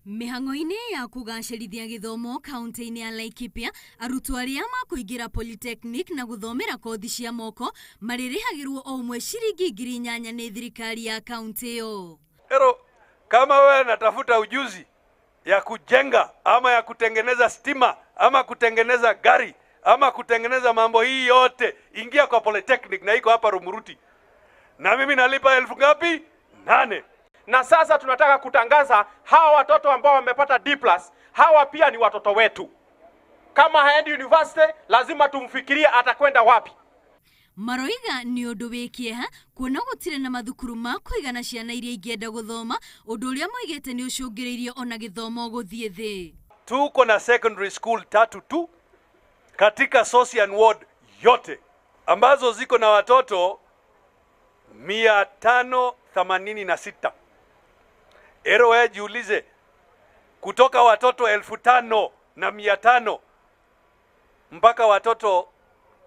Mihango-ini ya kugacĩrithia gĩthomo kaunti-inĩ ya Laikipia, arutwo arĩa makũingĩra Polytechnic na gũthomera kothi cia moko marĩrĩhagĩrwo o ũmwe ciringi 8,000 nĩ thirikari ya kaunti ĩyo. Pero kama wewe natafuta ujuzi ya kujenga ama ya kutengeneza stima ama kutengeneza gari ama kutengeneza mambo hii yote, ingia kwa Polytechnic na iko hapa Rumuruti. Na mimi nalipa 1,000 ngapi? 8. Na sasa tunataka kutangaza hawa watoto ambao wamepata D+, hawa pia ni watoto wetu. Kama haendi university, lazima tumfikirie atakwenda wapi. Maroiga ni ũndũ wĩ kĩeha kuona gũtirĩ na mathukuru ma kũigana ciana iria ingĩenda gũthoma, ũndũ ũrĩa moigĩte nĩ ũcũngĩrĩirio ona gĩthomo gũthiĩ thĩ. Tuko na secondary school 3 tu katika social ward yote ambazo ziko na watoto 586. Ero wewe jiulize, kutoka watoto 5,500 mpaka watoto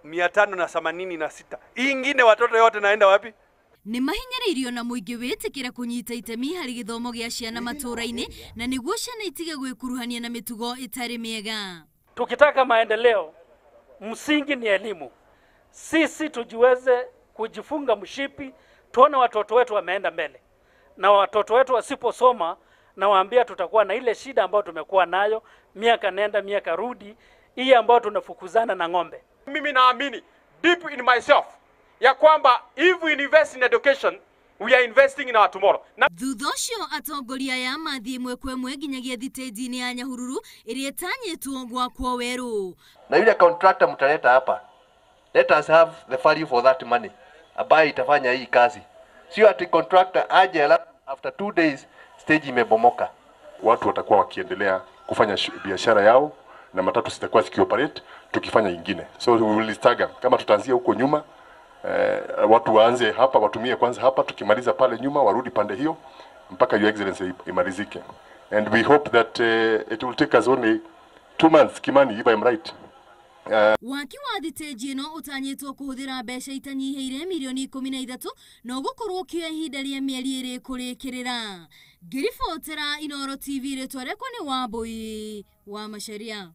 586. Hii ingine watoto yote naenda wapi? Nĩ mahinyĩrĩirio na mũingĩ wĩtĩkĩra kũnyita itemi harĩ gĩthomo gĩa ciana matũũra-inĩ na nĩguo ciana itige gwĩkuruhania na mĩtugo ĩtarĩ mĩega. Tukitaka maendeleo, msingi ni elimu. Sisi tujiweze kujifunga mshipi, tuone watoto wetu wameenda mbele. Na watoto wetu wasiposoma, na waambia tutakuwa na ile shida ambayo tumekuwa nayo miaka nenda miaka rudi, hii ambayo tunafukuzana na ng'ombe. Mimi naamini deep in myself ya kwamba if we invest in education, we are investing in our tomorrow. Thutha ũcio atongoria aya mathiĩ ĩmwe kwa ĩmwe nginyagia thitĩnji-inĩ ya Nyahururu ĩrĩa ĩtanyĩtwo gwakwo werũ. Na yule contractor mtaleta hapa, let us have the value for that money ambayo itafanya hii kazi. Sio ati contractor aje after 2 days stage imebomoka. Watu watakuwa wakiendelea kufanya biashara yao na matatu zitakuwa zikioperate tukifanya ingine. So we will stagger. Kama tutaanzia huko nyuma, watu waanze hapa, watumie kwanza hapa, tukimaliza pale nyuma warudi pande hiyo mpaka your excellency imalizike. And we hope that it will take us only 2 months, Kimani, if I'm right. Waki wa thitĩnji ĩno ũtanyĩtwo kũhũthĩra mbeca itanyihĩire mirioni 13 na ũgũkorwo kĩoya ihinda rĩa mĩeri 2 kũrĩkĩrĩra. Ngĩribotera Inooro TV, rĩtwa rĩakwa nĩ Wambui wa Macharia.